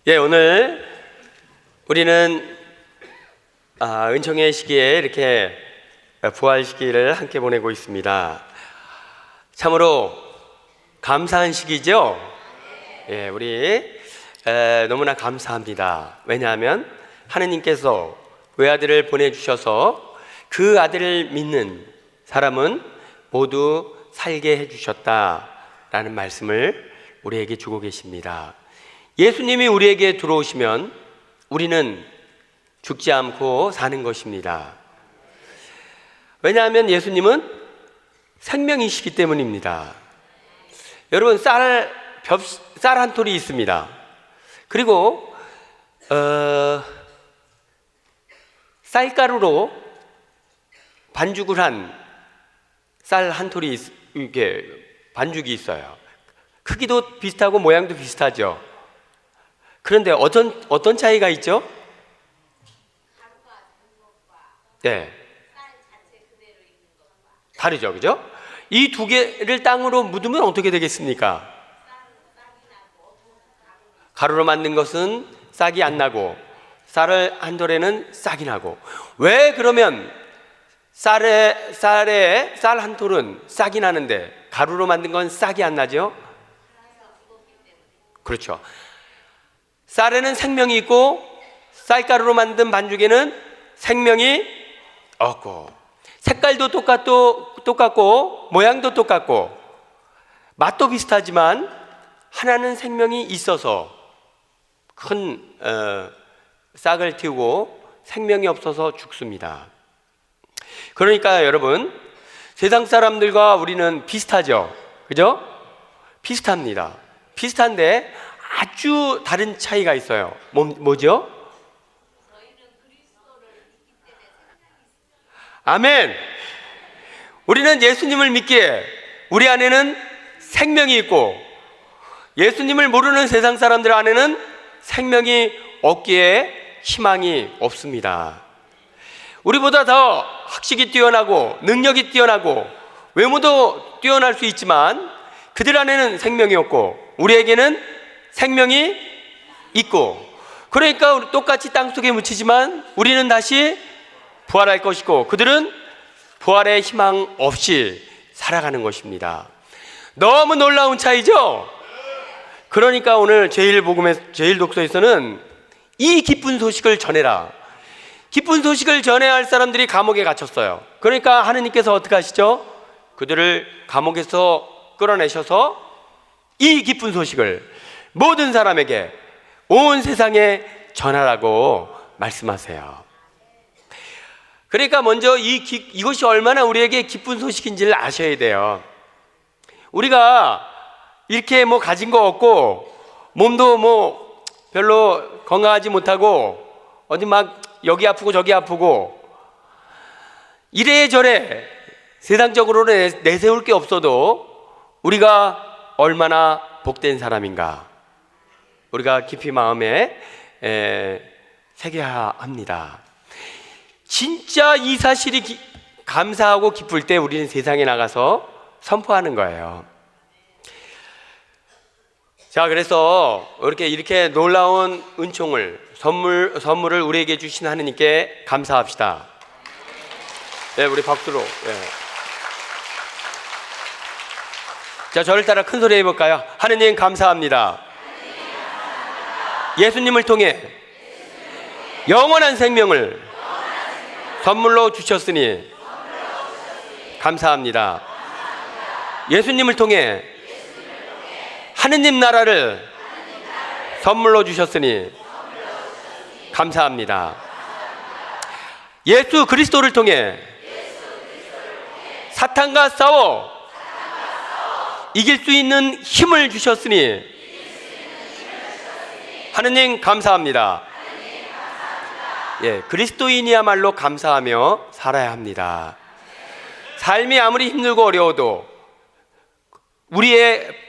오늘 우리는 은총의 시기에 이렇게 부활 시기를 함께 보내고 있습니다. 참으로 감사한 시기죠. 우리 너무나 감사합니다. 왜냐하면 하느님께서 외아들을 보내주셔서 그 아들을 믿는 사람은 모두 살게 해주셨다라는 말씀을 우리에게 주고 계십니다. 예수님이 우리에게 들어오시면 우리는 죽지 않고 사는 것입니다. 왜냐하면 예수님은 생명이시기 때문입니다. 여러분, 쌀 한 톨이 있습니다. 그리고 쌀가루로 반죽을 한 쌀 한 톨이 이렇게 반죽이 있어요. 크기도 비슷하고 모양도 비슷하죠. 그런데 어떤 차이가 있죠? 다르죠, 그죠? 이 두 개를 땅으로 묻으면 어떻게 되겠습니까? 가루로 만든 것은 싹이 안 나고 쌀을 한 돌에는 싹이 나고. 왜 그러면 쌀 한 톨은 싹이 나는데 가루로 만든 건 싹이 안 나죠? 그렇죠. 쌀에는 생명이 있고 쌀가루로 만든 반죽에는 생명이 없고, 색깔도 똑같고 모양도 똑같고 맛도 비슷하지만 하나는 생명이 있어서 큰 싹을 틔우고 생명이 없어서 죽습니다. 그러니까 여러분, 세상 사람들과 우리는 비슷하죠, 그죠? 비슷합니다. 비슷한데 아주 다른 차이가 있어요. 뭐죠? 아멘. 우리는 예수님을 믿기에 우리 안에는 생명이 있고, 예수님을 모르는 세상 사람들 안에는 생명이 없기에 희망이 없습니다. 우리보다 더 학식이 뛰어나고 능력이 뛰어나고 외모도 뛰어날 수 있지만 그들 안에는 생명이 없고 우리에게는 생명이 있고, 그러니까 우리 똑같이 땅속에 묻히지만 우리는 다시 부활할 것이고 그들은 부활의 희망 없이 살아가는 것입니다. 너무 놀라운 차이죠? 그러니까 오늘 제일독서에서는 이 기쁜 소식을 전해라. 기쁜 소식을 전해야 할 사람들이 감옥에 갇혔어요. 그러니까 하느님께서 어떻게 하시죠? 그들을 감옥에서 끌어내셔서 이 기쁜 소식을 모든 사람에게, 온 세상에 전하라고 말씀하세요. 그러니까 먼저 이것이 얼마나 우리에게 기쁜 소식인지를 아셔야 돼요. 우리가 이렇게 가진 거 없고 몸도 별로 건강하지 못하고 어디 막 여기 아프고 저기 아프고 이래저래 세상적으로는 내세울 게 없어도 우리가 얼마나 복된 사람인가, 우리가 깊이 마음에 새겨야 합니다. 진짜 이 사실이 감사하고 기쁠 때 우리는 세상에 나가서 선포하는 거예요. 자, 그래서 이렇게 놀라운 은총을, 선물을 우리에게 주신 하느님께 감사합시다. 우리 박수로. 자, 저를 따라 큰 소리 해볼까요? 하느님 감사합니다. 예수님을 통해 영원한 생명을 선물로 주셨으니 감사합니다. 예수님을 통해 하느님 나라를 선물로 주셨으니 감사합니다. 예수 그리스도를 통해 사탄과 싸워 이길 수 있는 힘을 주셨으니 하느님 감사합니다. 그리스도인이야말로 감사하며 살아야 합니다. 삶이 아무리 힘들고 어려워도 우리의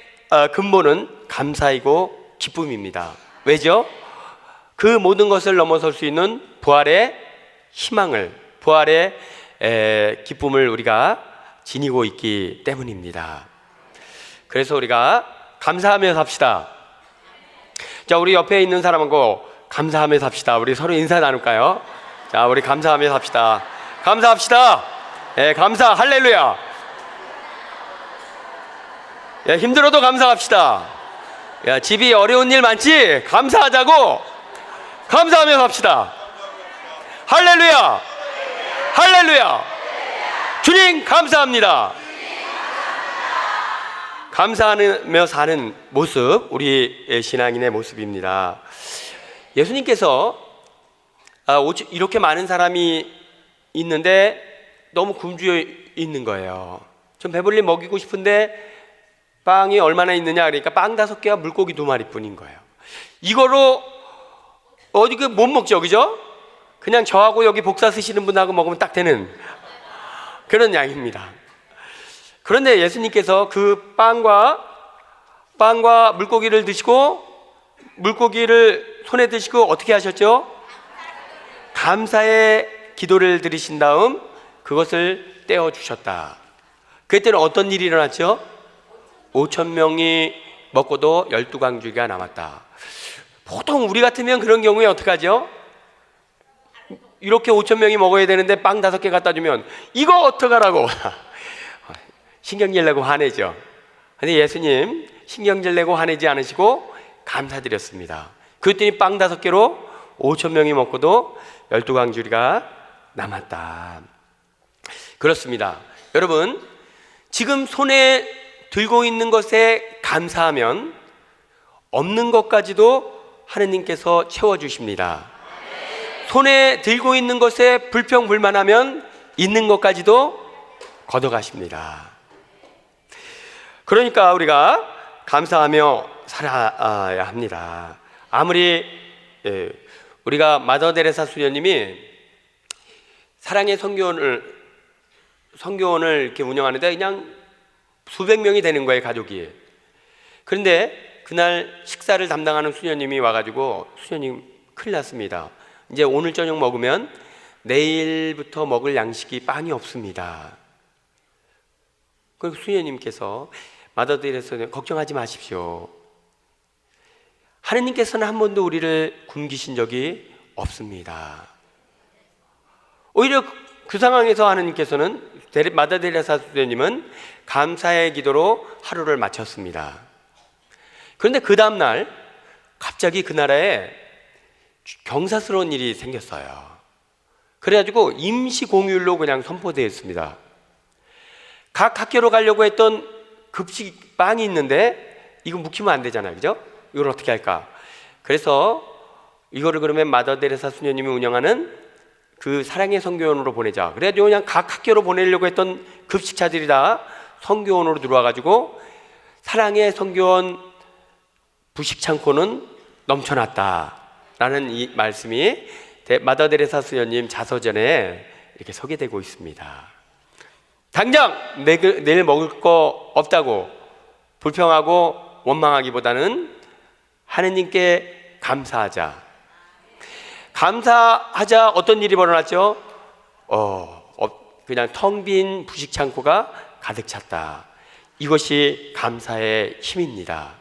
근본은 감사이고 기쁨입니다. 왜죠? 그 모든 것을 넘어설 수 있는 부활의 희망을, 부활의 기쁨을 우리가 지니고 있기 때문입니다. 그래서 우리가 감사하며 삽시다. 자, 우리 옆에 있는 사람하고 감사하며 삽시다. 우리 서로 인사 나눌까요? 자, 우리 감사하며 삽시다. 감사합시다. 예, 감사, 할렐루야. 예, 힘들어도 감사합시다. 야, 집이 어려운 일 많지? 감사하자고. 감사하며 삽시다. 할렐루야. 할렐루야. 주님 감사합니다. 감사하며 사는 모습, 우리 신앙인의 모습입니다. 예수님께서 이렇게 많은 사람이 있는데 너무 굶주려 있는 거예요. 좀 배불리 먹이고 싶은데 빵이 얼마나 있느냐 그러니까 빵 5개와 물고기 2마리뿐인 거예요. 이거로 어디 못 먹죠, 그죠? 그냥 저하고 여기 복사 쓰시는 분하고 먹으면 딱 되는 그런 양입니다. 그런데 예수님께서 그 빵과 물고기를 드시고 물고기를 손에 드시고 어떻게 하셨죠? 감사의 기도를 드리신 다음 그것을 떼어 주셨다. 그때는 어떤 일이 일어났죠? 5,000명이 먹고도 12광주리가 남았다. 보통 우리 같으면 그런 경우에 어떡하죠? 이렇게 5,000명이 먹어야 되는데 빵 5개 갖다 주면 이거 어떡하라고 신경질 내고 화내죠. 근데 예수님 신경질 내고 화내지 않으시고 감사드렸습니다. 그랬더니 빵 5개로 5,000명이 먹고도 12광주리가 남았다. 그렇습니다. 여러분, 지금 손에 들고 있는 것에 감사하면 없는 것까지도 하느님께서 채워주십니다. 손에 들고 있는 것에 불평불만하면 있는 것까지도 걷어가십니다. 그러니까 우리가 감사하며 살아야 합니다. 아무리 우리가 마더 데레사 수녀님이 사랑의 성교원을 이렇게 운영하는데 그냥 수백 명이 되는 거예요, 가족이. 그런데 그날 식사를 담당하는 수녀님이 와가지고 수녀님 큰일 났습니다. 이제 오늘 저녁 먹으면 내일부터 먹을 양식이 빵이 없습니다. 그리고 수녀님께서 마더 데레사 걱정하지 마십시오. 하느님께서는 한 번도 우리를 굶기신 적이 없습니다. 오히려 그 상황에서 하느님께서는 마더 데레사 수녀님은 감사의 기도로 하루를 마쳤습니다. 그런데 그 다음날 갑자기 그 나라에 경사스러운 일이 생겼어요. 그래가지고 임시 공휴일로 그냥 선포되었습니다. 각 학교로 가려고 했던 급식 빵이 있는데 이거 묵히면 안 되잖아요, 그죠? 이걸 어떻게 할까? 그래서 이거를 그러면 마더 데레사 수녀님이 운영하는 그 사랑의 성교원으로 보내자. 그래가지고 그냥 각 학교로 보내려고 했던 급식차들이 다 성교원으로 들어와가지고 사랑의 성교원 부식창고는 넘쳐났다라는 이 말씀이 마더 데레사 수녀님 자서전에 이렇게 소개되고 있습니다. 당장 내일 먹을 거 없다고 불평하고 원망하기보다는 하느님께 감사하자. 감사하자. 어떤 일이 벌어났죠? 그냥 텅 빈 부식 창고가 가득 찼다. 이것이 감사의 힘입니다.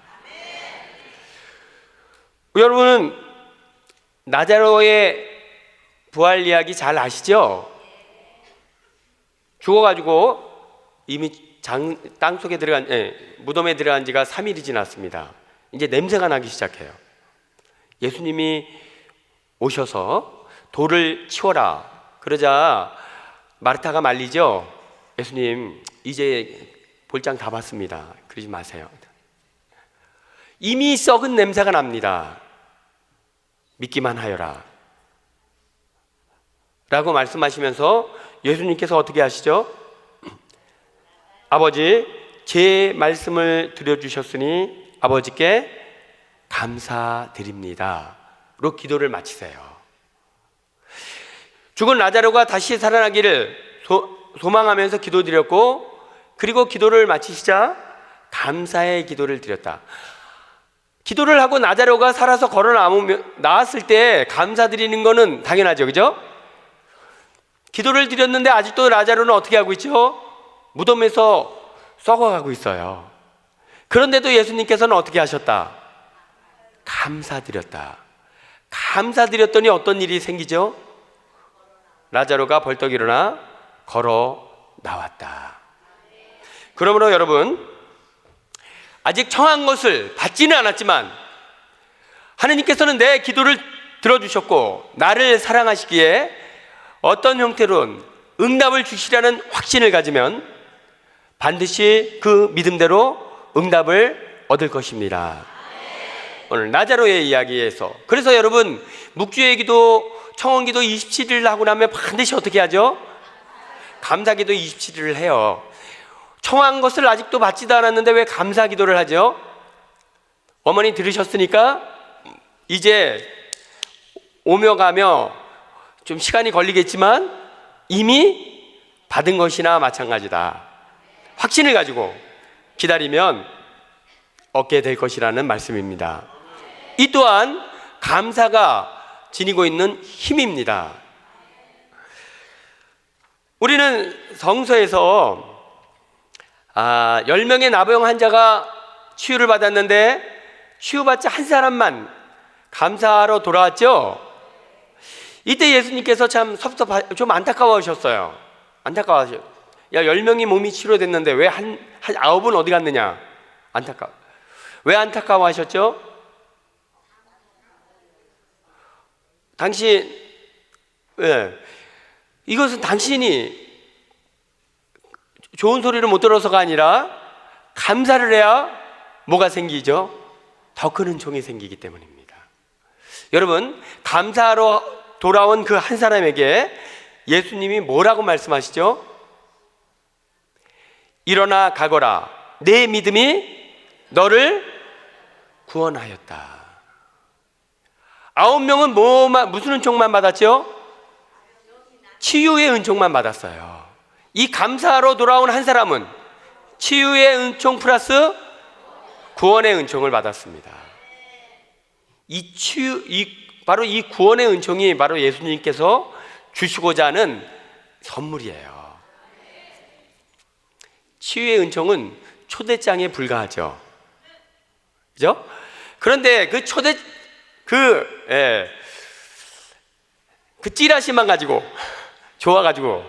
여러분은 나자로의 부활 이야기 잘 아시죠? 죽어가지고 이미 땅속에 들어간 무덤에 들어간 지가 3일이 지났습니다. 이제 냄새가 나기 시작해요. 예수님이 오셔서 돌을 치워라. 그러자 마르타가 말리죠. 예수님 이제 볼장 다 봤습니다. 그러지 마세요. 이미 썩은 냄새가 납니다. 믿기만 하여라 라고 말씀하시면서 예수님께서 어떻게 하시죠? 아버지, 제 말씀을 들려주셨으니 아버지께 감사드립니다 로 기도를 마치세요. 죽은 라자로가 다시 살아나기를 소망하면서 기도드렸고, 그리고 기도를 마치시자 감사의 기도를 드렸다. 기도를 하고 라자로가 살아서 걸어 나왔을 때 감사드리는 거는 당연하죠, 그죠? 기도를 드렸는데 아직도 라자로는 어떻게 하고 있죠? 무덤에서 썩어가고 있어요. 그런데도 예수님께서는 어떻게 하셨다? 감사드렸다. 감사드렸더니 어떤 일이 생기죠? 라자로가 벌떡 일어나 걸어 나왔다. 그러므로 여러분, 아직 청한 것을 받지는 않았지만 하느님께서는 내 기도를 들어주셨고 나를 사랑하시기에 어떤 형태로는 응답을 주시라는 확신을 가지면 반드시 그 믿음대로 응답을 얻을 것입니다. 오늘 나자로의 이야기에서, 그래서 여러분, 묵주의 기도, 청원기도 27일을 하고 나면 반드시 어떻게 하죠? 감사기도 27일을 해요. 청한 것을 아직도 받지도 않았는데 왜 감사기도를 하죠? 어머니 들으셨으니까 이제 오며 가며 좀 시간이 걸리겠지만 이미 받은 것이나 마찬가지다. 확신을 가지고 기다리면 얻게 될 것이라는 말씀입니다. 이 또한 감사가 지니고 있는 힘입니다. 우리는 성서에서 10명의 나병 환자가 치유를 받았는데 치유받자 한 사람만 감사하러 돌아왔죠. 이때 예수님께서 참 좀 안타까워하셨어요. 야, 10명이 몸이 치료됐는데 왜 한 9은 어디 갔느냐? 왜 안타까워하셨죠? 당신, 이것은 당신이 좋은 소리를 못 들어서가 아니라 감사를 해야 뭐가 생기죠? 더 큰 은총이 생기기 때문입니다. 여러분, 감사하러 돌아온 그 한 사람에게 예수님이 뭐라고 말씀하시죠? 일어나 가거라, 내 믿음이 너를 구원하였다. 9명은 무슨 은총만 받았죠? 치유의 은총만 받았어요. 이 감사하러 돌아온 한 사람은 치유의 은총 플러스 구원의 은총을 받았습니다. 바로 이 구원의 은총이 바로 예수님께서 주시고자 하는 선물이에요. 치유의 은총은 초대장에 불과하죠. 그죠? 그런데 그 찌라시만 가지고, 좋아가지고,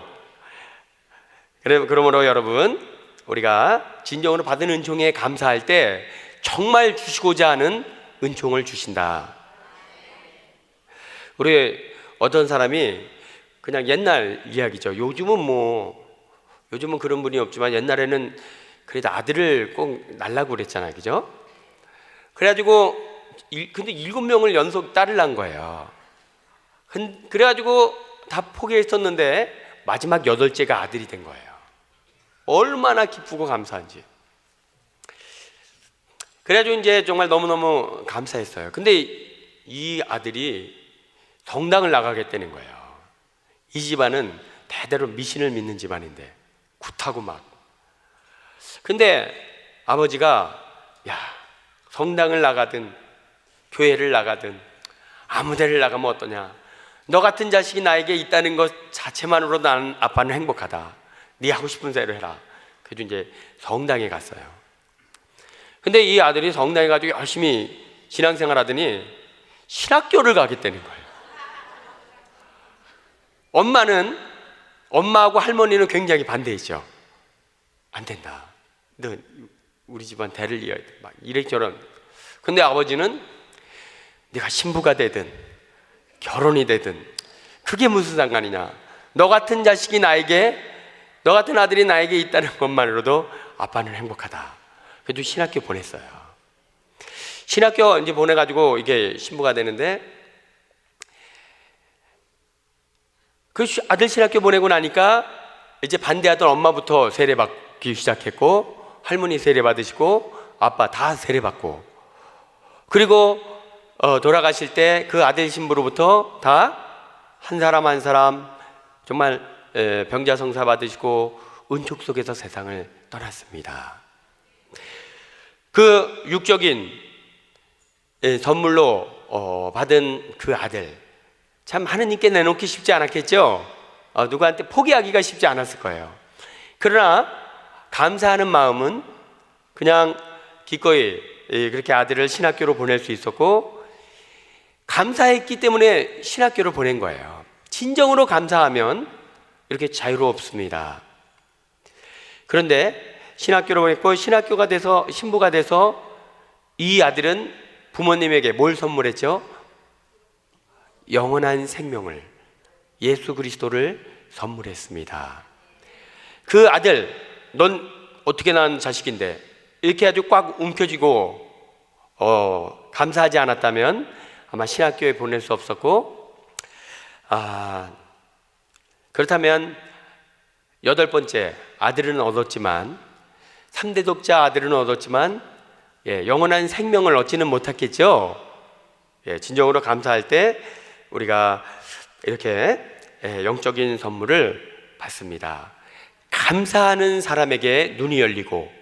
그러므로 여러분, 우리가 진정으로 받은 은총에 감사할 때 정말 주시고자 하는 은총을 주신다. 우리 어떤 사람이 그냥 옛날 이야기죠. 요즘은 그런 분이 없지만 옛날에는 그래도 아들을 꼭 낳으려고 그랬잖아요. 그죠? 그래가지고 근데 7명을 연속 딸을 낳은 거예요. 그래가지고 다 포기했었는데 마지막 8째가 아들이 된 거예요. 얼마나 기쁘고 감사한지. 그래가지고 이제 정말 너무너무 감사했어요. 근데 이 아들이 성당을 나가겠다는 거예요. 이 집안은 대대로 미신을 믿는 집안인데 굿하고 막. 근데 아버지가 야, 성당을 나가든 교회를 나가든 아무 데를 나가면 어떠냐, 너 같은 자식이 나에게 있다는 것 자체만으로 나는 아빠는 행복하다. 네 하고 싶은 대로 해라. 그래서 이제 성당에 갔어요. 근데 이 아들이 성당에 가지고 열심히 신앙생활 하더니 신학교를 가겠다는 거예요. 엄마하고 할머니는 굉장히 반대했죠. 안 된다. 너 우리 집안 대를 이어야 돼. 막 이래저런. 근데 아버지는 네가 신부가 되든 결혼이 되든 그게 무슨 상관이냐. 너 같은 아들이 나에게 있다는 것만으로도 아빠는 행복하다. 그래도 신학교 보냈어요. 신학교 이제 보내가지고 이게 신부가 되는데 그 아들 신학교 보내고 나니까 이제 반대하던 엄마부터 세례받기 시작했고 할머니 세례받으시고 아빠 다 세례받고 그리고 돌아가실 때 그 아들 신부로부터 다 한 사람 한 사람 정말 병자성사 받으시고 은총 속에서 세상을 떠났습니다. 그 육적인 선물로 받은 그 아들, 참 하느님께 내놓기 쉽지 않았겠죠? 누구한테 포기하기가 쉽지 않았을 거예요. 그러나 감사하는 마음은 그냥 기꺼이 그렇게 아들을 신학교로 보낼 수 있었고 감사했기 때문에 신학교를 보낸 거예요. 진정으로 감사하면 이렇게 자유롭습니다. 그런데 신학교를 보냈고 신학교가 돼서 신부가 돼서 이 아들은 부모님에게 뭘 선물했죠? 영원한 생명을, 예수 그리스도를 선물했습니다. 그 아들, 넌 어떻게 낳은 자식인데 이렇게 아주 꽉 움켜쥐고 감사하지 않았다면 아마 신학교에 보낼 수 없었고, 그렇다면 8번째 아들은 얻었지만, 3대 독자 아들은 얻었지만 영원한 생명을 얻지는 못했겠죠. 진정으로 감사할 때 우리가 이렇게 영적인 선물을 받습니다. 감사하는 사람에게 눈이 열리고,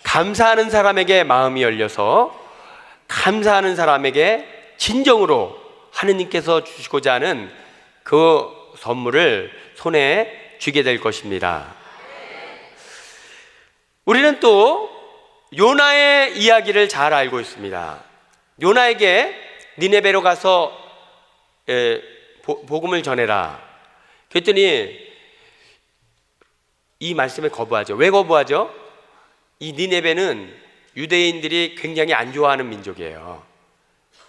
감사하는 사람에게 마음이 열려서, 감사하는 사람에게 진정으로 하느님께서 주시고자 하는 그 선물을 손에 쥐게 될 것입니다. 우리는 또 요나의 이야기를 잘 알고 있습니다. 요나에게 니네베로 가서 복음을 전해라 그랬더니 이 말씀에 거부하죠. 왜 거부하죠? 이 니네베는 유대인들이 굉장히 안 좋아하는 민족이에요.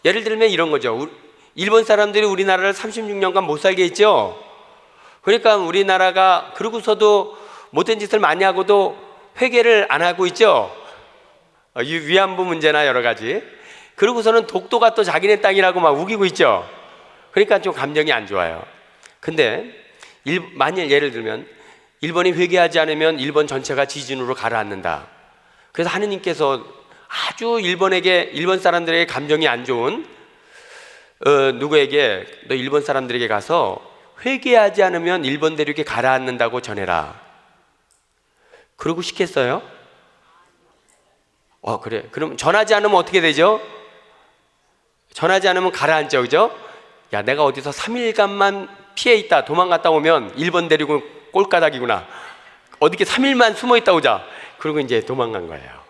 예를 들면 이런 거죠. 일본 사람들이 우리나라를 36년간 못 살게 했죠. 그러니까 우리나라가 그러고서도 못된 짓을 많이 하고도 회개를 안 하고 있죠. 위안부 문제나 여러 가지. 그러고서는 독도가 또 자기네 땅이라고 막 우기고 있죠. 그러니까 좀 감정이 안 좋아요. 근데 만일 예를 들면 일본이 회개하지 않으면 일본 전체가 지진으로 가라앉는다. 그래서 하느님께서 아주 일본 사람들에게 감정이 안 좋은 누구에게 너 일본 사람들에게 가서 회개하지 않으면 일본 대륙에 가라앉는다고 전해라. 그러고 싶겠어요? 그래. 그럼 전하지 않으면 어떻게 되죠? 전하지 않으면 가라앉죠, 그죠? 야, 내가 어디서 3일간만 피해 있다 도망갔다 오면 일본 대륙은 꼴까닥이구나. 어디 3일만 숨어 있다 오자. 그리고 이제 도망간 거예요.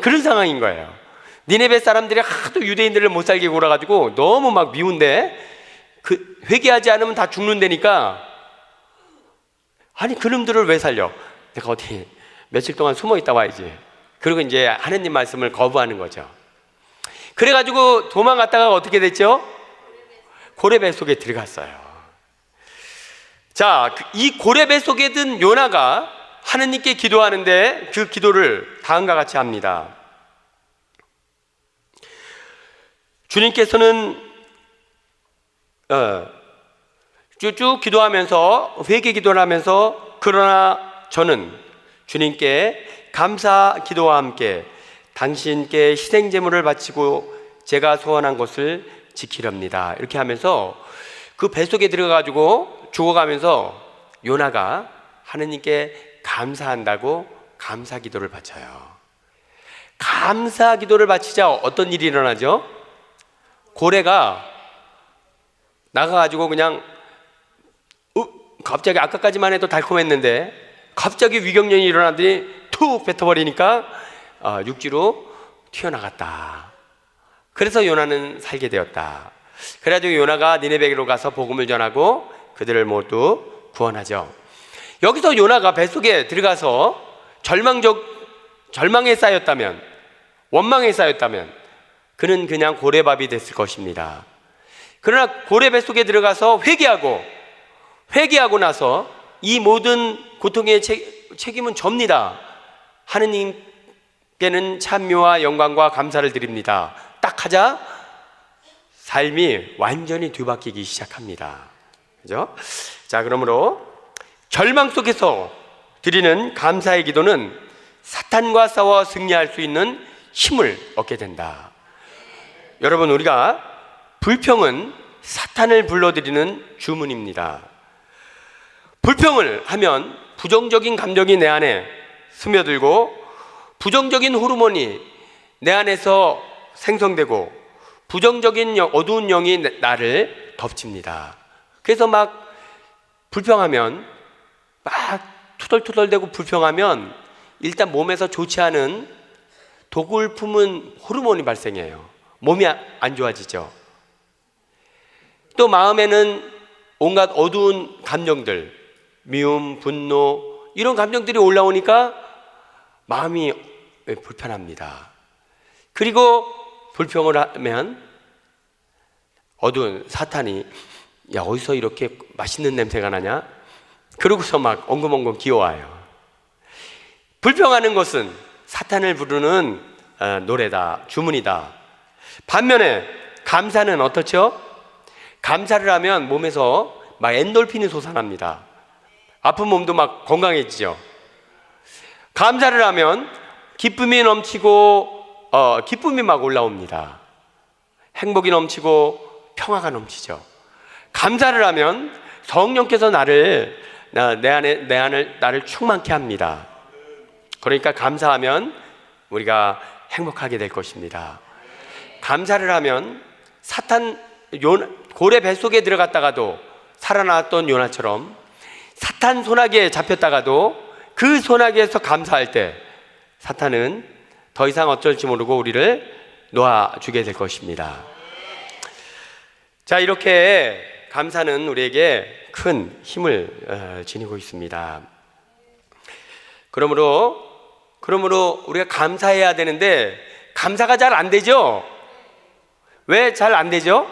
그런 상황인 거예요. 니네베 사람들이 하도 유대인들을 못 살게 굴어가지고 너무 막 미운데 회개하지 않으면 다 죽는다니까. 아니 그놈들을 왜 살려? 내가 어디 며칠 동안 숨어 있다 와야지. 그리고 이제 하느님 말씀을 거부하는 거죠. 그래가지고 도망갔다가 어떻게 됐죠? 고레배 속에 들어갔어요. 자, 이 고레배 속에 든 요나가 하느님께 기도하는데 그 기도를 다음과 같이 합니다. 주님께서는 쭉 기도하면서 회개 기도를 하면서 그러나 저는 주님께 감사 기도와 함께 당신께 희생 제물을 바치고 제가 소원한 것을 지키렵니다. 이렇게 하면서 그 뱃속에 들어가지고 죽어가면서 요나가 하느님께 감사한다고 감사 기도를 바쳐요. 감사 기도를 바치자 어떤 일이 일어나죠? 고래가 나가가지고 그냥 갑자기 아까까지만 해도 달콤했는데 갑자기 위경련이 일어나더니 툭 뱉어버리니까 육지로 튀어나갔다. 그래서 요나는 살게 되었다. 그래가지고 요나가 니네베로 가서 복음을 전하고 그들을 모두 구원하죠. 여기서 요나가 뱃속에 들어가서 절망에 쌓였다면, 원망에 쌓였다면 그는 그냥 고래밥이 됐을 것입니다. 그러나 고래 뱃속에 들어가서 회개하고 나서 이 모든 고통의 책임은 접니다. 하느님께는 찬미와 영광과 감사를 드립니다. 딱 하자 삶이 완전히 뒤바뀌기 시작합니다. 그죠? 자, 그러므로 절망 속에서 드리는 감사의 기도는 사탄과 싸워 승리할 수 있는 힘을 얻게 된다. 여러분, 우리가 불평은 사탄을 불러들이는 주문입니다. 불평을 하면 부정적인 감정이 내 안에 스며들고 부정적인 호르몬이 내 안에서 생성되고 부정적인 어두운 영이 나를 덮칩니다. 그래서 막 불평하면 막 투덜투덜대고 불평하면 일단 몸에서 좋지 않은 독을 품은 호르몬이 발생해요. 몸이 안 좋아지죠. 또 마음에는 온갖 어두운 감정들, 미움, 분노 이런 감정들이 올라오니까 마음이 불편합니다. 그리고 불평을 하면 어두운 사탄이 야 어디서 이렇게 맛있는 냄새가 나냐? 그러고서 막 엉금엉금 기어와요. 불평하는 것은 사탄을 부르는 노래다, 주문이다. 반면에 감사는 어떻죠? 감사를 하면 몸에서 막 엔돌핀이 솟아납니다. 아픈 몸도 막 건강해지죠. 감사를 하면 기쁨이 넘치고 기쁨이 막 올라옵니다. 행복이 넘치고 평화가 넘치죠. 감사를 하면 성령께서 나를 충만케 합니다. 그러니까 감사하면 우리가 행복하게 될 것입니다. 감사를 하면 사탄 고래 뱃속에 들어갔다가도 살아나왔던 요나처럼 사탄 소나기에 잡혔다가도 그 소나기에서 감사할 때 사탄은 더 이상 어쩔지 모르고 우리를 놓아주게 될 것입니다. 자, 이렇게 감사는 우리에게 큰 힘을 지니고 있습니다. 그러므로 우리가 감사해야 되는데 감사가 잘 안 되죠? 왜 잘 안 되죠?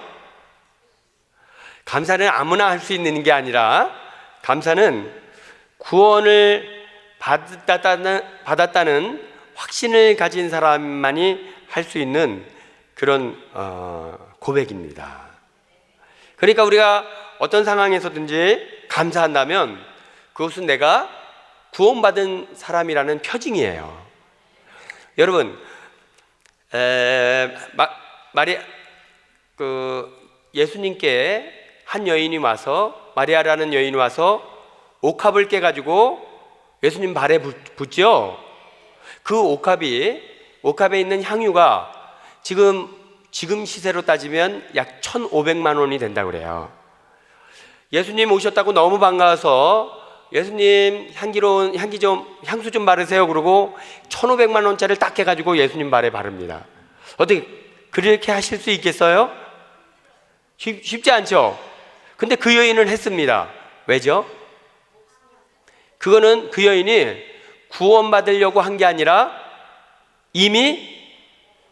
감사는 아무나 할 수 있는 게 아니라 감사는 구원을 받았다는 확신을 가진 사람만이 할 수 있는 그런 고백입니다. 그러니까 우리가 어떤 상황에서든지 감사한다면 그것은 내가 구원받은 사람이라는 표징이에요. 여러분, 예수님께 한 여인이 와서, 마리아라는 여인이 와서 옥합을 깨가지고 예수님 발에 붓죠. 그 옥합에 있는 향유가 지금 시세로 따지면 약 1,500만 원이 된다고 그래요. 예수님 오셨다고 너무 반가워서 예수님 향수 좀 바르세요 그러고 1,500만 원짜리를 딱 해가지고 예수님 발에 바릅니다. 어떻게 그렇게 하실 수 있겠어요? 쉽지 않죠? 근데 그 여인은 했습니다. 왜죠? 그거는 그 여인이 구원받으려고 한 게 아니라 이미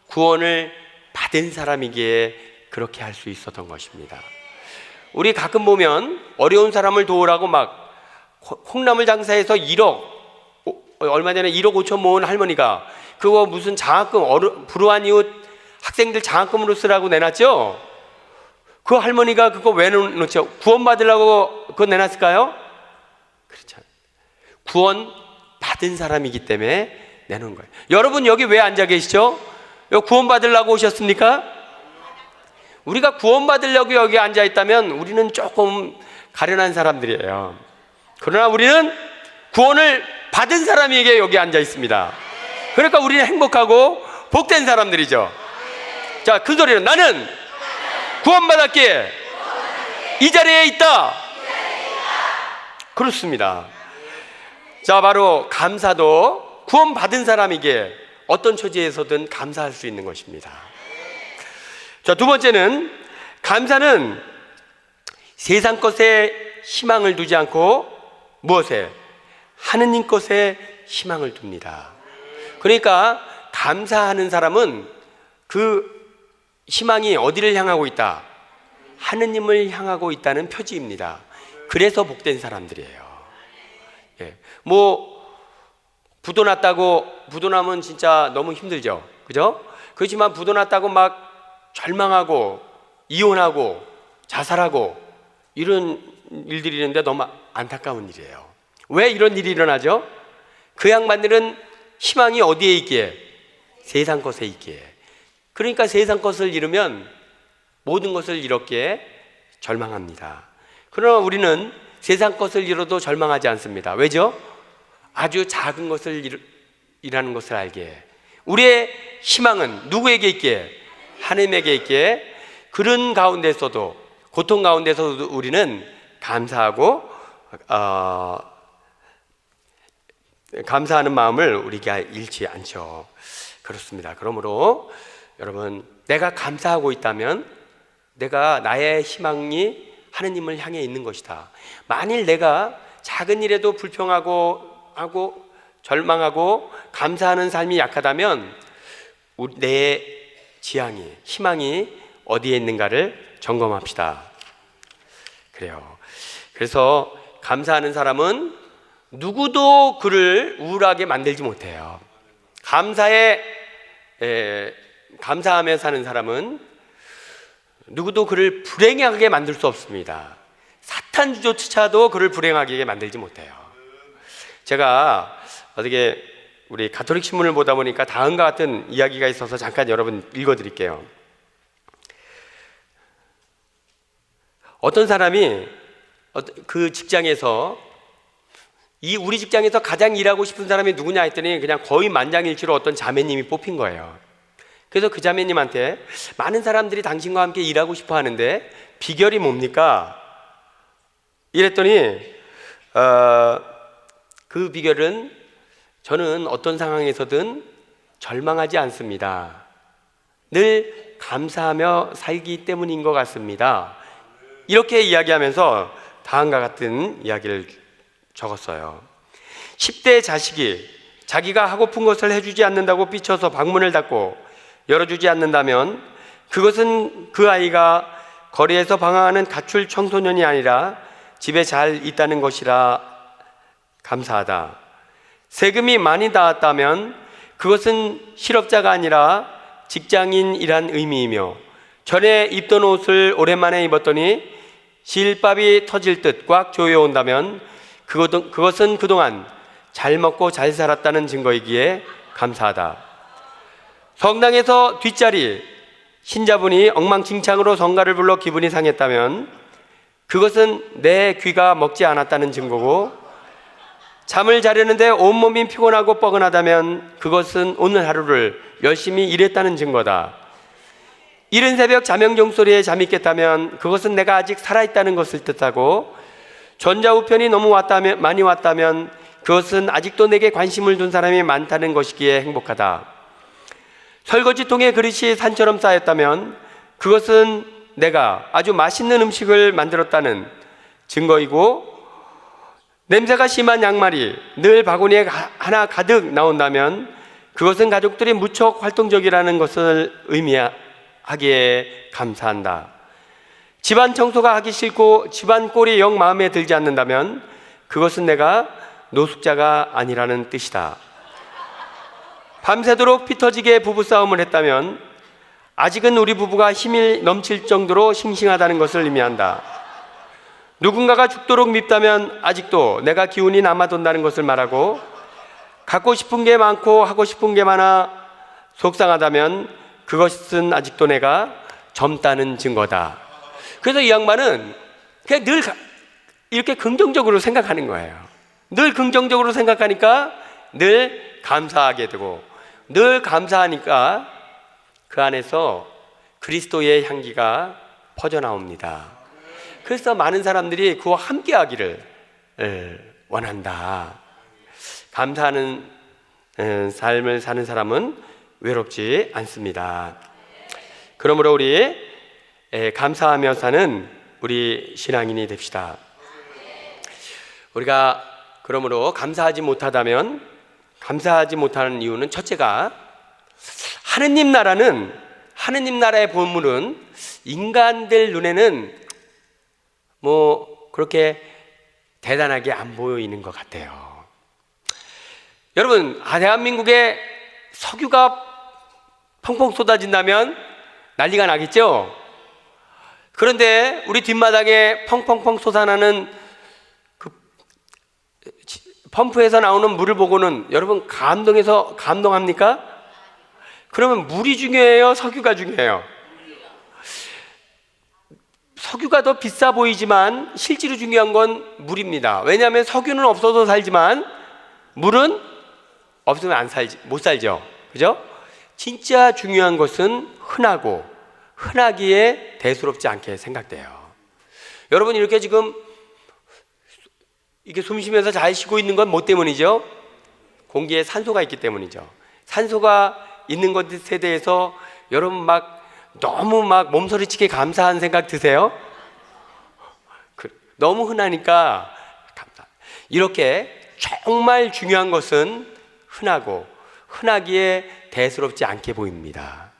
구원을 받은 사람이기에 그렇게 할 수 있었던 것입니다. 우리 가끔 보면 어려운 사람을 도우라고 막 콩나물 장사해서 얼마 전에 1억 5천 모은 할머니가 그거 무슨 장학금, 불우한 이웃 학생들 장학금으로 쓰라고 내놨죠? 그 할머니가 그거 왜 내놨죠? 구원받으려고 그거 내놨을까요? 그렇지 않아요. 구원 받은 사람이기 때문에 내놓은 거예요. 여러분 여기 왜 앉아 계시죠? 구원받으려고 오셨습니까? 우리가 구원받으려고 여기 앉아 있다면 우리는 조금 가련한 사람들이에요. 그러나 우리는 구원을 받은 사람에게 여기 앉아 있습니다. 그러니까 우리는 행복하고 복된 사람들이죠. 자, 큰 소리로 나는 구원받았기에 이 자리에 있다. 그렇습니다. 자, 바로 감사도 구원받은 사람에게 어떤 처지에서든 감사할 수 있는 것입니다. 자, 두 번째는 감사는 세상 것에 희망을 두지 않고 무엇에? 하느님 것에 희망을 둡니다. 그러니까 감사하는 사람은 그 희망이 어디를 향하고 있다? 하느님을 향하고 있다는 표지입니다. 그래서 복된 사람들이에요. 예. 부도 나면 진짜 너무 힘들죠. 그죠? 그렇지만 부도 났다고 막 절망하고 이혼하고 자살하고 이런 일들이 있는데 너무 안타까운 일이에요. 왜 이런 일이 일어나죠? 그 양반들은 희망이 어디에 있기에? 세상 것에 있기에. 그러니까 세상 것을 잃으면 모든 것을 잃었기에 절망합니다. 그러나 우리는 세상 것을 잃어도 절망하지 않습니다. 왜죠? 아주 작은 것을 이라는 것을 알기에. 우리의 희망은 누구에게 있기에? 하나님에게 있기에. 그런 가운데서도, 고통 가운데서도 우리는 감사하고 감사하는 마음을 우리가 잃지 않죠. 그렇습니다. 그러므로 여러분, 내가 감사하고 있다면 내가 나의 희망이 하느님을 향해 있는 것이다. 만일 내가 작은 일에도 불평하고 절망하고 감사하는 삶이 약하다면 내 지향이, 희망이 어디에 있는가를 점검합시다. 그래요. 그래서 감사하는 사람은 누구도 그를 우울하게 만들지 못해요. 감사하며 사는 사람은 누구도 그를 불행하게 만들 수 없습니다. 사탄조차도 그를 불행하게 만들지 못해요. 제가 어떻게 우리 가톨릭 신문을 보다 보니까 다음과 같은 이야기가 있어서 잠깐 여러분 읽어드릴게요. 어떤 사람이 그 직장에서 우리 직장에서 가장 일하고 싶은 사람이 누구냐 했더니 그냥 거의 만장일치로 어떤 자매님이 뽑힌 거예요. 그래서 그 자매님한테 많은 사람들이 당신과 함께 일하고 싶어 하는데 비결이 뭡니까? 이랬더니 그 비결은 저는 어떤 상황에서든 절망하지 않습니다. 늘 감사하며 살기 때문인 것 같습니다. 이렇게 이야기하면서 다음과 같은 이야기를 적었어요. 10대 자식이 자기가 하고픈 것을 해주지 않는다고 삐쳐서 방문을 닫고 열어주지 않는다면 그것은 그 아이가 거리에서 방황하는 가출 청소년이 아니라 집에 잘 있다는 것이라 감사하다. 세금이 많이 나왔다면 그것은 실업자가 아니라 직장인이란 의미이며 전에 입던 옷을 오랜만에 입었더니 실밥이 터질 듯 꽉 조여온다면 그것은 그동안 잘 먹고 잘 살았다는 증거이기에 감사하다. 성당에서 뒷자리 신자분이 엉망진창으로 성가를 불러 기분이 상했다면 그것은 내 귀가 먹지 않았다는 증거고, 잠을 자려는데 온몸이 피곤하고 뻐근하다면 그것은 오늘 하루를 열심히 일했다는 증거다. 이른 새벽 자명종 소리에 잠이 깼다면 그것은 내가 아직 살아있다는 것을 뜻하고, 전자우편이 너무 많이 왔다면 그것은 아직도 내게 관심을 둔 사람이 많다는 것이기에 행복하다. 설거지통에 그릇이 산처럼 쌓였다면 그것은 내가 아주 맛있는 음식을 만들었다는 증거이고, 냄새가 심한 양말이 늘 바구니에 하나 가득 나온다면 그것은 가족들이 무척 활동적이라는 것을 의미하기에 감사한다. 집안 청소가 하기 싫고 집안 꼴이 영 마음에 들지 않는다면 그것은 내가 노숙자가 아니라는 뜻이다. 밤새도록 피 터지게 부부싸움을 했다면 아직은 우리 부부가 힘이 넘칠 정도로 싱싱하다는 것을 의미한다. 누군가가 죽도록 밉다면 아직도 내가 기운이 남아돈다는 것을 말하고, 갖고 싶은 게 많고 하고 싶은 게 많아 속상하다면 그것은 아직도 내가 젊다는 증거다. 그래서 이 양반은 그냥 늘 이렇게 긍정적으로 생각하는 거예요. 늘 긍정적으로 생각하니까 늘 감사하게 되고, 늘 감사하니까 그 안에서 그리스도의 향기가 퍼져나옵니다. 그래서 많은 사람들이 그와 함께 하기를 원한다. 감사하는 삶을 사는 사람은 외롭지 않습니다. 그러므로 우리 감사하며 사는 우리 신앙인이 됩시다. 우리가 그러므로 감사하지 못하다면, 감사하지 못하는 이유는 첫째가 하느님 나라의 본물은 인간들 눈에는 그렇게 대단하게 안 보이는 것 같아요. 여러분, 대한민국에 석유가 펑펑 쏟아진다면 난리가 나겠죠? 그런데 우리 뒷마당에 펑펑펑 솟아나는 그 펌프에서 나오는 물을 보고는 여러분 감동합니까? 그러면 물이 중요해요? 석유가 중요해요? 석유가 더 비싸 보이지만 실제로 중요한 건 물입니다. 왜냐하면 석유는 없어도 살지만 물은 없으면 못 살죠. 그죠? 진짜 중요한 것은 흔하기에 대수롭지 않게 생각돼요. 여러분, 이렇게 지금 이렇게 숨 쉬면서 잘 쉬고 있는 건 뭐 때문이죠? 공기에 산소가 있기 때문이죠. 산소가 있는 것에 대해서 여러분 막 너무 막 몸소리치게 감사한 생각 드세요? 너무 흔하니까 감사. 이렇게 정말 중요한 것은 흔하고 흔하기에 대수롭지 않게 보입니다.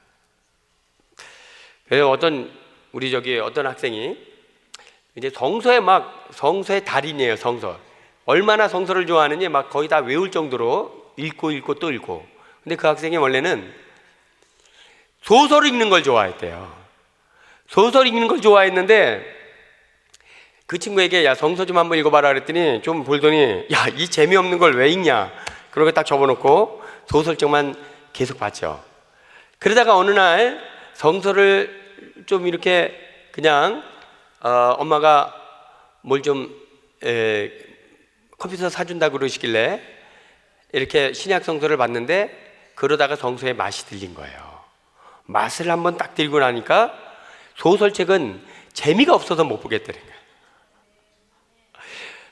그래서 어떤 학생이 이제 성서의 달인이에요. 성서. 얼마나 성서를 좋아하느니 막 거의 다 외울 정도로 읽고 또 읽고. 근데 그 학생이 원래는 소설 읽는 걸 좋아했대요. 소설 읽는 걸 좋아했는데 그 친구에게 야 성서 좀 한번 읽어봐라 그랬더니 좀 보더니 야 이 재미없는 걸 왜 읽냐 그러고 딱 접어놓고 소설책만 계속 봤죠. 그러다가 어느 날 성서를 좀 이렇게 그냥 엄마가 뭘 좀 컴퓨터 사준다고 그러시길래 이렇게 신약 성서를 봤는데 그러다가 성서의 맛이 들린 거예요. 맛을 한번 딱 들고 나니까 소설책은 재미가 없어서 못 보겠다는 거예요.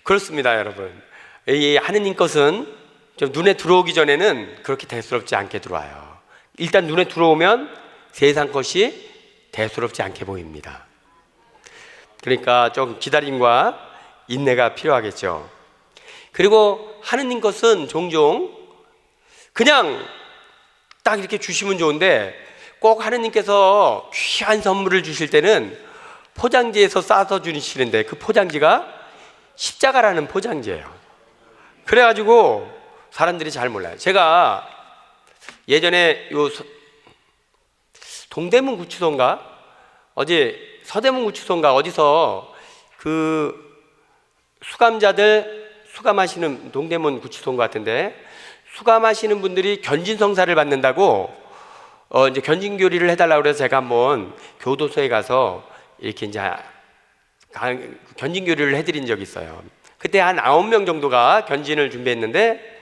그렇습니다, 여러분. 이 하느님 것은 좀 눈에 들어오기 전에는 그렇게 대수롭지 않게 들어와요. 일단 눈에 들어오면 세상 것이 대수롭지 않게 보입니다. 그러니까 좀 기다림과 인내가 필요하겠죠. 그리고 하느님 것은 종종 그냥 딱 이렇게 주시면 좋은데 꼭 하느님께서 귀한 선물을 주실 때는 포장지에서 싸서 주시는데 그 포장지가 십자가라는 포장지예요. 그래가지고 사람들이 잘 몰라요. 제가 예전에 동대문 구치소인가 서대문 구치소인가 어디서 그 수감자들 수감하시는 동대문 구치소인 것 같은데 수감하시는 분들이 견진성사를 받는다고 이제 견진교리를 해달라고 그래서 제가 한번 교도소에 가서 이렇게 이제 견진교리를 해드린 적이 있어요. 그때 한 9명 정도가 견진을 준비했는데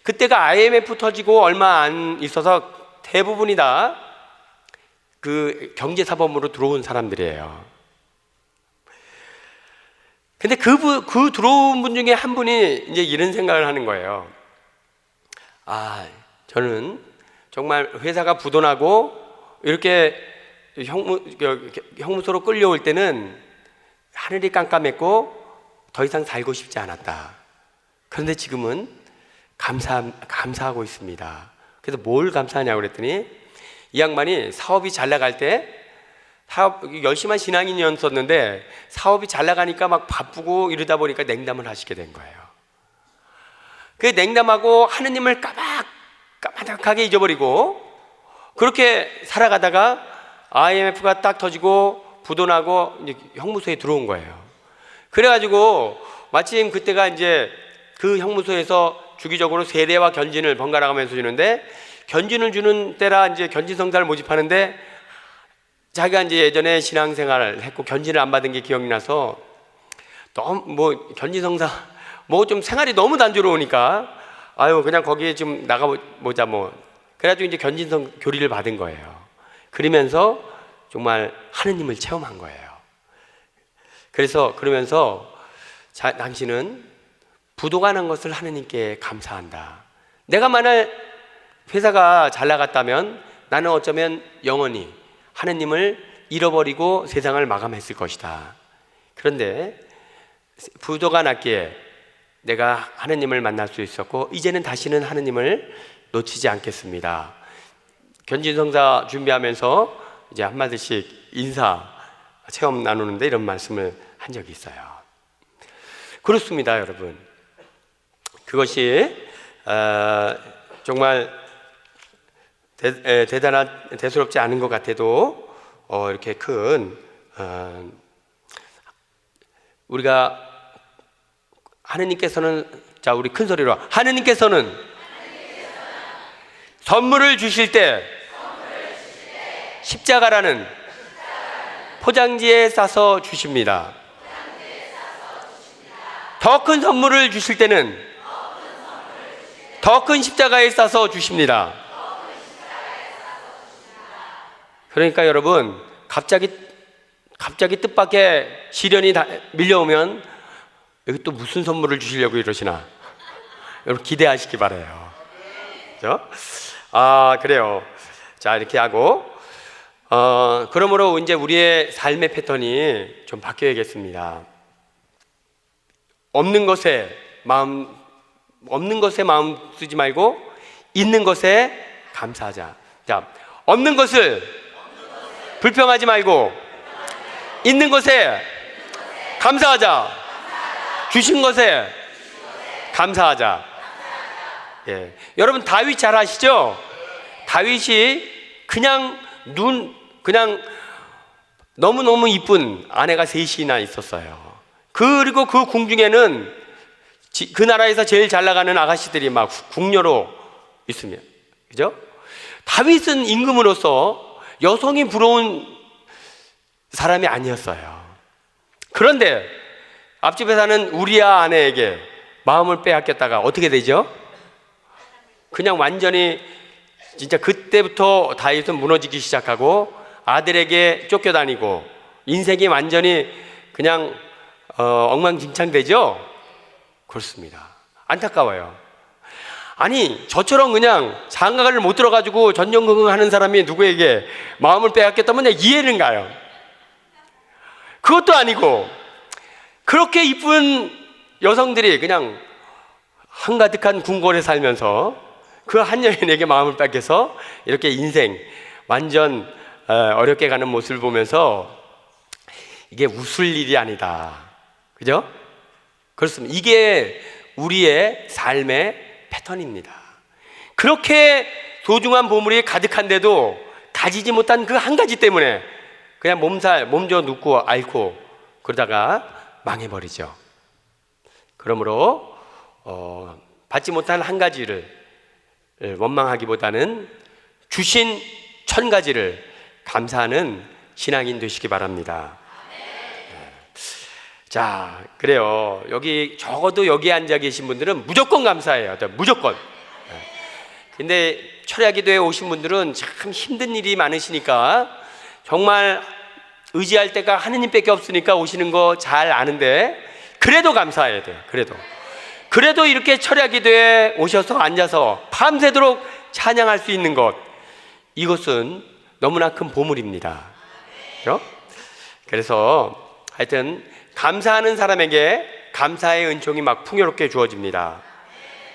그때가 IMF 터지고 얼마 안 있어서 대부분이 다 그 경제사범으로 들어온 사람들이에요. 근데 그 들어온 분 중에 한 분이 이제 이런 생각을 하는 거예요. 저는 정말 회사가 부도나고 이렇게 형무소로 끌려올 때는 하늘이 깜깜했고 더 이상 살고 싶지 않았다. 그런데 지금은 감사하고 있습니다. 그래서 뭘 감사하냐고 그랬더니 이 양반이 사업이 잘 나갈 때 열심한 신앙인이었었는데 사업이 잘 나가니까 막 바쁘고 이러다 보니까 냉담을 하시게 된 거예요. 그 냉담하고 하느님을 까마득하게 잊어버리고 그렇게 살아가다가 IMF가 딱 터지고 부도나고 이제 형무소에 들어온 거예요. 그래가지고 마침 그때가 이제 그 형무소에서 주기적으로 세례와 견진을 번갈아 가면서 주는데 견진을 주는 때라 이제 견진성사를 모집하는데 자기가 이제 예전에 신앙생활을 했고 견진을 안 받은 게 기억이 나서 너무 견진성사 좀 생활이 너무 단조로우니까 그냥 거기에 좀 나가보자 그래가지고 이제 견진성 교리를 받은 거예요. 그러면서 정말 하느님을 체험한 거예요. 그러면서 당신은 부도가 난 것을 하느님께 감사한다. 내가 만약 회사가 잘 나갔다면 나는 어쩌면 영원히 하느님을 잃어버리고 세상을 마감했을 것이다. 그런데 부도가 났기에 내가 하느님을 만날 수 있었고 이제는 다시는 하느님을 놓치지 않겠습니다. 견진성사 준비하면서 이제 한마디씩 인사 체험 나누는데 이런 말씀을 한 적이 있어요. 그렇습니다, 여러분. 그것이 정말 대수롭지 않은 것 같아도 이렇게 큰 우리가 하느님께서는 우리 큰 소리로 하느님께서는 선물을 주실 때 십자가라는 포장지에 싸서 주십니다. 더 큰 선물을 주실 때는 더 큰 십자가에 싸서 주십니다. 그러니까 여러분 갑자기 뜻밖의 시련이 밀려오면 여기 또 무슨 선물을 주시려고 이러시나 여러분 기대하시기 바라요. 그렇죠? 그래요. 자 이렇게 하고 그러므로 이제 우리의 삶의 패턴이 좀 바뀌어야겠습니다. 없는 것에 마음 쓰지 말고 있는 것에 감사하자. 자, 없는 것을 불평하지 말고 있는 것에 감사하자. 주신 것에 감사하자. 예. 여러분 다윗 잘 아시죠? 다윗이 그냥 너무너무 이쁜 아내가 셋이나 있었어요. 그리고 그 궁중에는 그 나라에서 제일 잘 나가는 아가씨들이 막 궁녀로 있으며, 그죠? 다윗은 임금으로서 여성이 부러운 사람이 아니었어요. 그런데 앞집에 사는 우리아 아내에게 마음을 빼앗겼다가 어떻게 되죠? 그냥 완전히 진짜 그때부터 다윗은 무너지기 시작하고 아들에게 쫓겨다니고 인생이 완전히 그냥 엉망진창되죠? 그렇습니다. 안타까워요. 아니 저처럼 그냥 장가를 못 들어가지고 전전긍긍하는 사람이 누구에게 마음을 빼앗겼다면 내가 이해는 가요. 그것도 아니고 그렇게 이쁜 여성들이 그냥 한가득한 궁궐에 살면서 그 한 여인에게 마음을 뺏겨서 이렇게 인생 완전 어렵게 가는 모습을 보면서 이게 웃을 일이 아니다. 그죠? 그렇습니다. 이게 우리의 삶의 패턴입니다. 그렇게 소중한 보물이 가득한데도 가지지 못한 그 한 가지 때문에 그냥 몸져 눕고 앓고 그러다가 망해버리죠. 그러므로 받지 못한 한 가지를 원망하기보다는 주신 1000가지를 감사하는 신앙인 되시기 바랍니다. 자, 그래요. 적어도 여기 앉아 계신 분들은 무조건 감사해요. 무조건. 근데 철야기도에 오신 분들은 참 힘든 일이 많으시니까 정말 의지할 때가 하느님밖에 없으니까 오시는 거 잘 아는데 그래도 감사해야 돼요. 그래도 이렇게 철야기도에 오셔서 앉아서 밤새도록 찬양할 수 있는 것, 이것은 너무나 큰 보물입니다. 그렇죠? 그래서 하여튼 감사하는 사람에게 감사의 은총이 막 풍요롭게 주어집니다.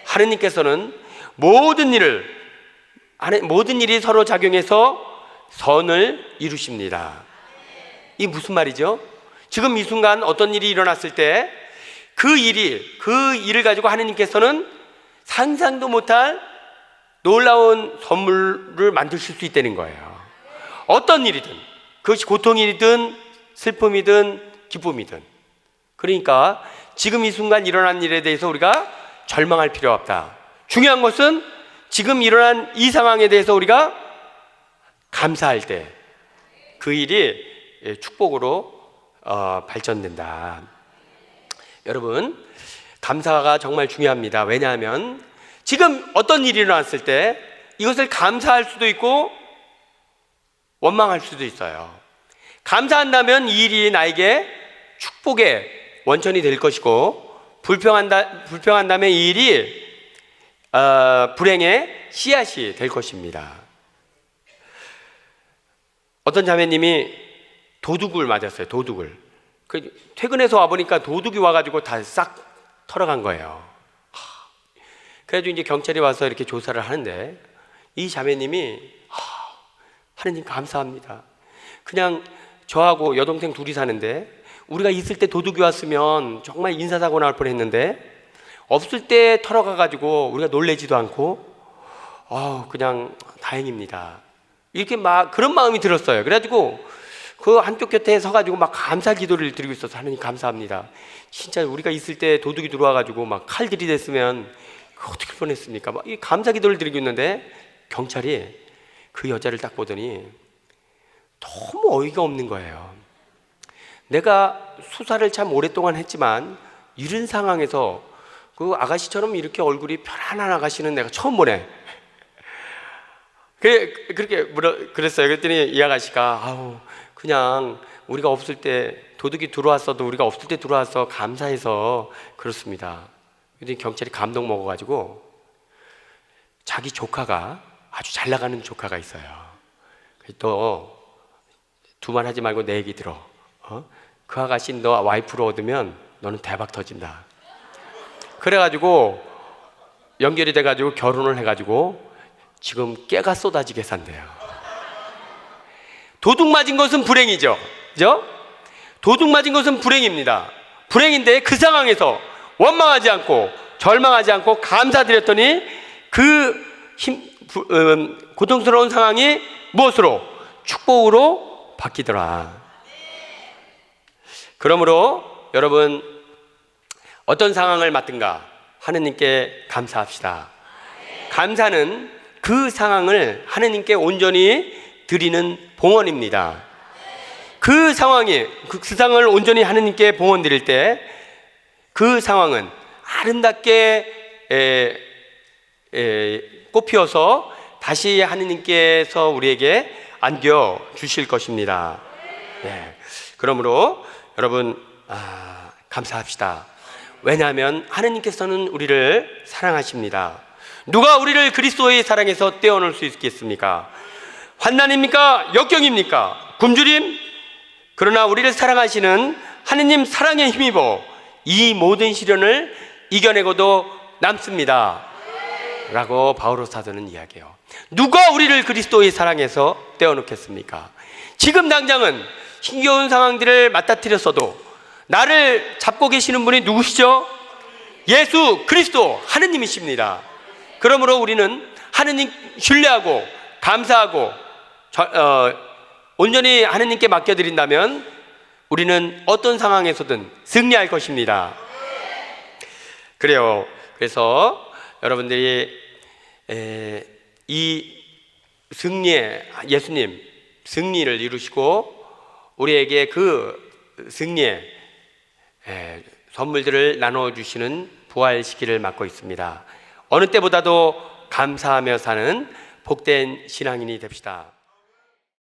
하느님께서는 모든 일이 서로 작용해서 선을 이루십니다. 이게 무슨 말이죠? 지금 이 순간 어떤 일이 일어났을 때 그 일을 가지고 하느님께서는 상상도 못할 놀라운 선물을 만드실 수 있다는 거예요. 어떤 일이든, 그것이 고통이든 슬픔이든 기쁨이든. 그러니까 지금 이 순간 일어난 일에 대해서 우리가 절망할 필요 없다. 중요한 것은 지금 일어난 이 상황에 대해서 우리가 감사할 때 그 일이 축복으로 발전된다. 여러분, 감사가 정말 중요합니다. 왜냐하면 지금 어떤 일이 일어났을 때 이것을 감사할 수도 있고 원망할 수도 있어요. 감사한다면 이 일이 나에게 축복의 원천이 될 것이고, 불평한다면 이 일이 불행의 씨앗이 될 것입니다. 어떤 자매님이 도둑을 맞았어요. 퇴근해서 와보니까 도둑이 와가지고 다 싹 털어간 거예요. 그래가지고 이제 경찰이 와서 이렇게 조사를 하는데 이 자매님이 하느님 감사합니다. 그냥 저하고 여동생 둘이 사는데 우리가 있을 때 도둑이 왔으면 정말 인사사고 나올 뻔했는데 없을 때 털어가가지고 우리가 놀래지도 않고 그냥 다행입니다. 이렇게 막 그런 마음이 들었어요. 그래가지고 그 한쪽 곁에 서가지고 막 감사 기도를 드리고 있어서 하느님 감사합니다. 진짜 우리가 있을 때 도둑이 들어와가지고 막 칼 들이댔으면 어떻게 뻔했습니까? 막 이 감사 기도를 드리고 있는데 경찰이 그 여자를 딱 보더니 너무 어이가 없는 거예요. 내가 수사를 참 오랫동안 했지만 이런 상황에서 그 아가씨처럼 이렇게 얼굴이 편안한 아가씨는 내가 처음 보네. 그렇게 그랬어요. 그랬더니 이 아가씨가 그냥 우리가 없을 때 도둑이 들어왔어도 우리가 없을 때 들어와서 감사해서 그렇습니다. 그랬더니 경찰이 감동 먹어가지고 자기 조카가 아주 잘 나가는 조카가 있어요. 또 두말하지 말고 내 얘기 들어. 그 아가씨 너 와이프로 얻으면 너는 대박 터진다. 그래가지고 연결이 돼가지고 결혼을 해가지고 지금 깨가 쏟아지게 산대요. 도둑 맞은 것은 불행이죠. 그죠? 도둑 맞은 것은 불행입니다. 불행인데 그 상황에서 원망하지 않고 절망하지 않고 감사드렸더니 고통스러운 상황이 무엇으로? 축복으로 바뀌더라. 그러므로 여러분 어떤 상황을 맞든가 하느님께 감사합시다. 감사는 그 상황을 하느님께 온전히 드리는 봉헌입니다. 그 상황을 온전히 하느님께 봉헌 드릴 때 그 상황은 아름답게 꽃피어서 다시 하느님께서 우리에게 안겨 주실 것입니다. 그러므로 여러분 감사합시다. 왜냐하면 하느님께서는 우리를 사랑하십니다. 누가 우리를 그리스도의 사랑에서 떼어놓을 수 있겠습니까? 환난입니까? 역경입니까? 굶주림? 그러나 우리를 사랑하시는 하느님 사랑에 힘입어 이 모든 시련을 이겨내고도 남습니다 라고 바오로 사도는 이야기해요. 누가 우리를 그리스도의 사랑에서 떼어놓겠습니까? 지금 당장은 힘겨운 상황들을 맞닥뜨렸어도 나를 잡고 계시는 분이 누구시죠? 예수 그리스도 하느님이십니다. 그러므로 우리는 하느님 신뢰하고 감사하고 온전히 하느님께 맡겨드린다면 우리는 어떤 상황에서든 승리할 것입니다. 그래요. 그래서 여러분들이 이 승리에 예수님 승리를 이루시고 우리에게 그 승리의 선물들을 나눠주시는 부활 시기를 맞고 있습니다. 어느 때보다도 감사하며 사는 복된 신앙인이 됩시다.